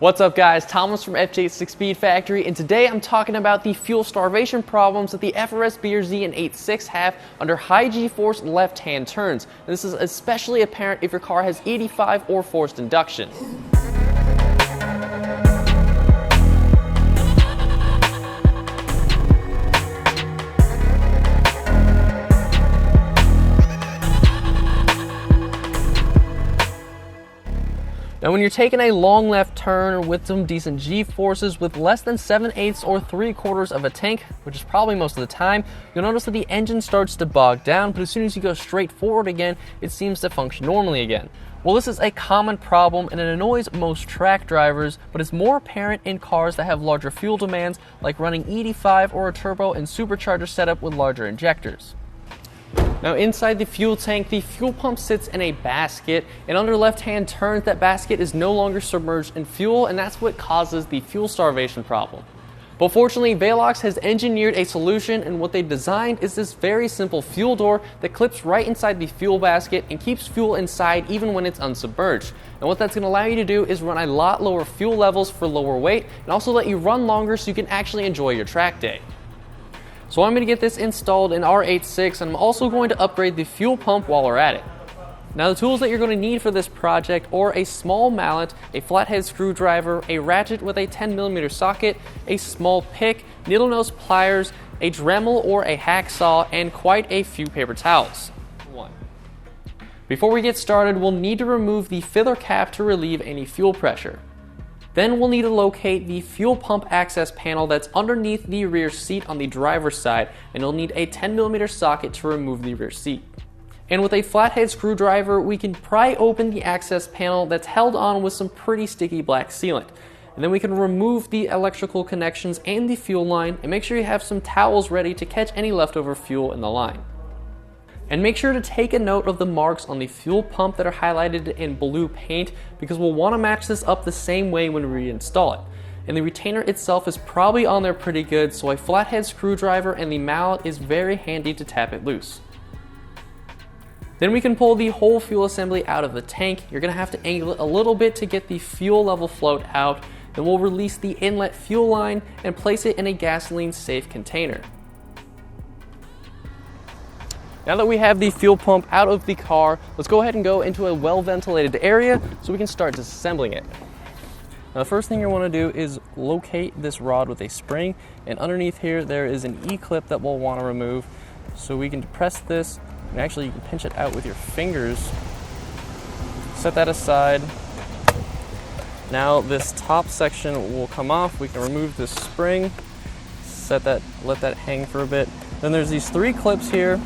What's up guys, Thomas from FJ86 Speed Factory, and today I'm talking about the fuel starvation problems that the FRS BRZ and 86 have under high G-force left-hand turns. And this is especially apparent if your car has 85 or forced induction. Now when you're taking a long left turn with some decent G-forces with less than 7/8 or 3/4 of a tank, which is probably most of the time, you'll notice that the engine starts to bog down, but as soon as you go straight forward again, it seems to function normally again. Well, this is a common problem and it annoys most track drivers, but it's more apparent in cars that have larger fuel demands, like running E85 or a turbo and supercharger setup with larger injectors. Now inside the fuel tank, the fuel pump sits in a basket, and under left-hand turns, that basket is no longer submerged in fuel, and that's what causes the fuel starvation problem. But fortunately, Velox has engineered a solution, and what they've designed is this very simple fuel door that clips right inside the fuel basket and keeps fuel inside even when it's unsubmerged. And what that's going to allow you to do is run a lot lower fuel levels for lower weight, and also let you run longer so you can actually enjoy your track day. So I'm going to get this installed in our 86, and I'm also going to upgrade the fuel pump while we're at it. Now the tools that you're going to need for this project are a small mallet, a flathead screwdriver, a ratchet with a 10mm socket, a small pick, needle nose pliers, a Dremel or a hacksaw, and quite a few paper towels. Before we get started, we'll need to remove the filler cap to relieve any fuel pressure. Then we'll need to locate the fuel pump access panel that's underneath the rear seat on the driver's side, and you'll need a 10mm socket to remove the rear seat. And with a flathead screwdriver, we can pry open the access panel that's held on with some pretty sticky black sealant. And then we can remove the electrical connections and the fuel line, and make sure you have some towels ready to catch any leftover fuel in the line. And make sure to take a note of the marks on the fuel pump that are highlighted in blue paint, because we'll want to match this up the same way when we reinstall it. And the retainer itself is probably on there pretty good, so a flathead screwdriver and the mallet is very handy to tap it loose. Then we can pull the whole fuel assembly out of the tank. You're going to have to angle it a little bit to get the fuel level float out. Then we'll release the inlet fuel line and place it in a gasoline safe container. Now that we have the fuel pump out of the car, let's go ahead and go into a well-ventilated area so we can start disassembling it. Now the first thing you want to do is locate this rod with a spring, and underneath here there is an E-clip that we'll want to remove. So we can depress this, and actually you can pinch it out with your fingers. Set that aside. Now this top section will come off. We can remove this spring, let that hang for a bit. Then there's these 3 clips here.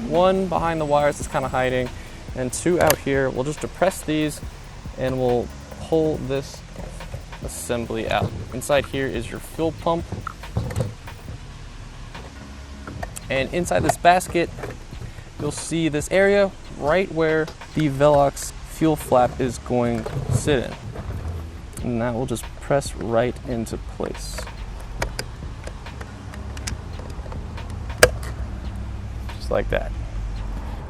One behind the wires is kind of hiding, and 2 out here. We'll just depress these and we'll pull this assembly out. Inside here is your fuel pump, and inside this basket you'll see this area right where the Velox fuel flap is going to sit in, and that will just press right into place. Like that.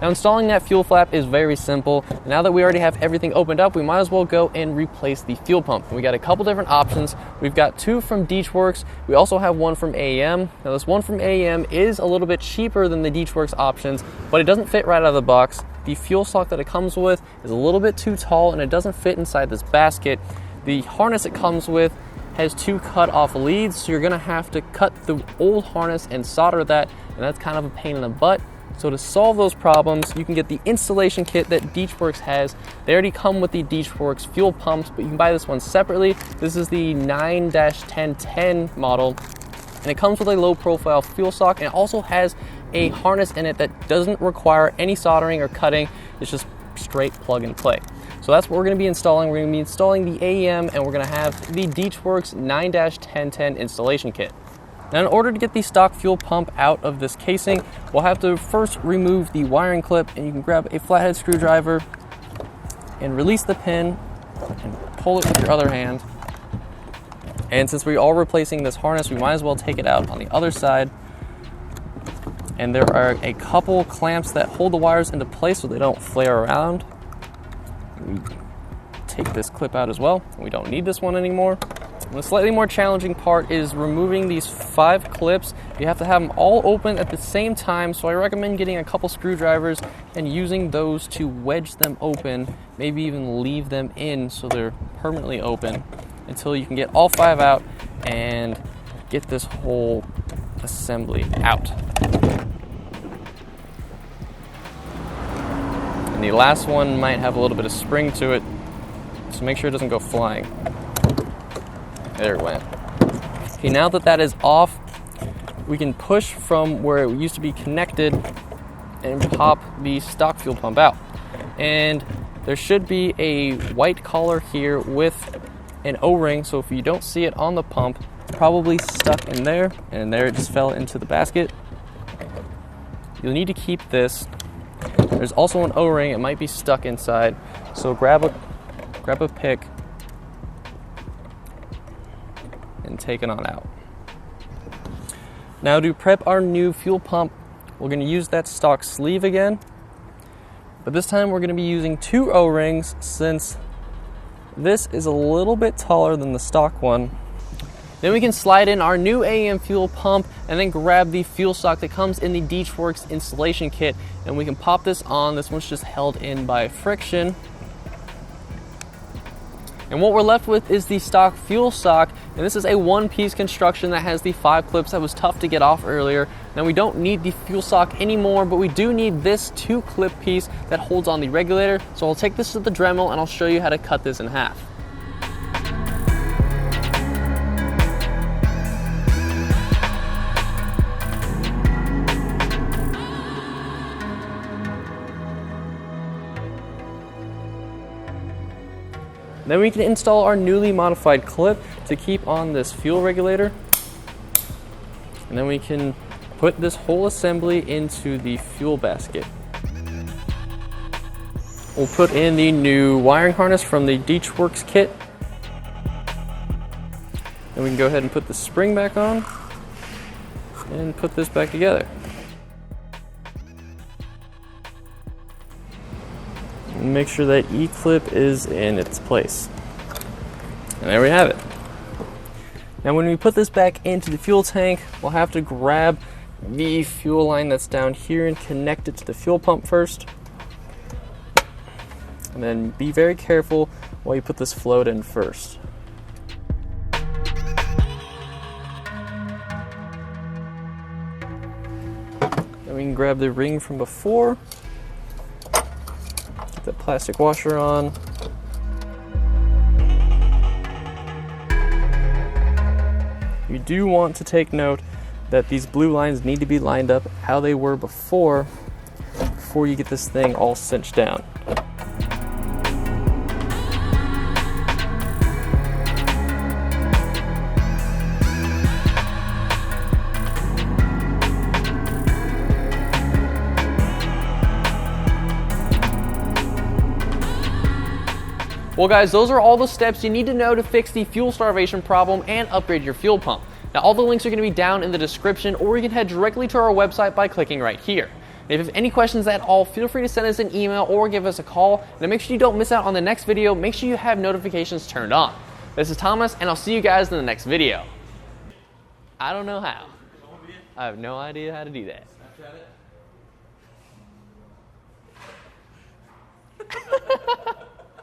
Now installing that fuel flap is very simple. Now that we already have everything opened up, we might as well go and replace the fuel pump. And we got a couple different options. We've got 2 from Deechworks. We also have 1 from AEM. Now this one from AEM is a little bit cheaper than the Deechworks options, but it doesn't fit right out of the box. The fuel sock that it comes with is a little bit too tall, and it doesn't fit inside this basket. The harness it comes with has 2 cut off leads, so you're gonna have to cut the old harness and solder that, and that's kind of a pain in the butt. So to solve those problems, you can get the installation kit that Deechworks has. They already come with the Deechworks fuel pumps, but you can buy this one separately. This is the 9-1010 model, and it comes with a low profile fuel sock, and it also has a harness in it that doesn't require any soldering or cutting. It's just straight plug and play. So that's what we're going to be installing. We're going to be installing the AEM, and we're going to have the Deechworks 9-1010 installation kit. Now in order to get the stock fuel pump out of this casing, we'll have to first remove the wiring clip, and you can grab a flathead screwdriver and release the pin and pull it with your other hand. And since we are replacing this harness, we might as well take it out on the other side. And there are a couple clamps that hold the wires into place so they don't flare around. We take this clip out as well. We don't need this one anymore. And the slightly more challenging part is removing these 5 clips. You have to have them all open at the same time, so I recommend getting a couple screwdrivers and using those to wedge them open, maybe even leave them in so they're permanently open until you can get all 5 out and get this whole assembly out. And the last one might have a little bit of spring to it, so make sure it doesn't go flying. There it went. Okay, now that that is off, we can push from where it used to be connected and pop the stock fuel pump out. And there should be a white collar here with an O-ring, so if you don't see it on the pump, it's probably stuck in there, and there it just fell into the basket. You'll need to keep this. There's also an O-ring, it might be stuck inside, so grab a pick and take it on out. Now to prep our new fuel pump, we're going to use that stock sleeve again, but this time we're going to be using 2 O-rings since this is a little bit taller than the stock one. Then we can slide in our new AEM fuel pump and then grab the fuel stock that comes in the Disassembly installation kit, and we can pop this on. This one's just held in by friction. And what we're left with is the stock fuel sock, and this is a one-piece construction that has the 5 clips that was tough to get off earlier. Now we don't need the fuel sock anymore, but we do need this 2-clip piece that holds on the regulator. So I'll take this to the Dremel and I'll show you how to cut this in half. Then we can install our newly modified clip to keep on this fuel regulator. And then we can put this whole assembly into the fuel basket. We'll put in the new wiring harness from the Disassembly kit. Then we can go ahead and put the spring back on and put this back together. And make sure that E-clip is in its place. And there we have it. Now when we put this back into the fuel tank, we'll have to grab the fuel line that's down here and connect it to the fuel pump first. And then be very careful while you put this float in first. Then we can grab the ring from before. The plastic washer on. You do want to take note that these blue lines need to be lined up how they were before you get this thing all cinched down. Well guys, those are all the steps you need to know to fix the fuel starvation problem and upgrade your fuel pump. Now all the links are going to be down in the description, or you can head directly to our website by clicking right here. If you have any questions at all, feel free to send us an email or give us a call. And make sure you don't miss out on the next video. Make sure you have notifications turned on. This is Thomas, and I'll see you guys in the next video. I don't know how. I have no idea how to do that.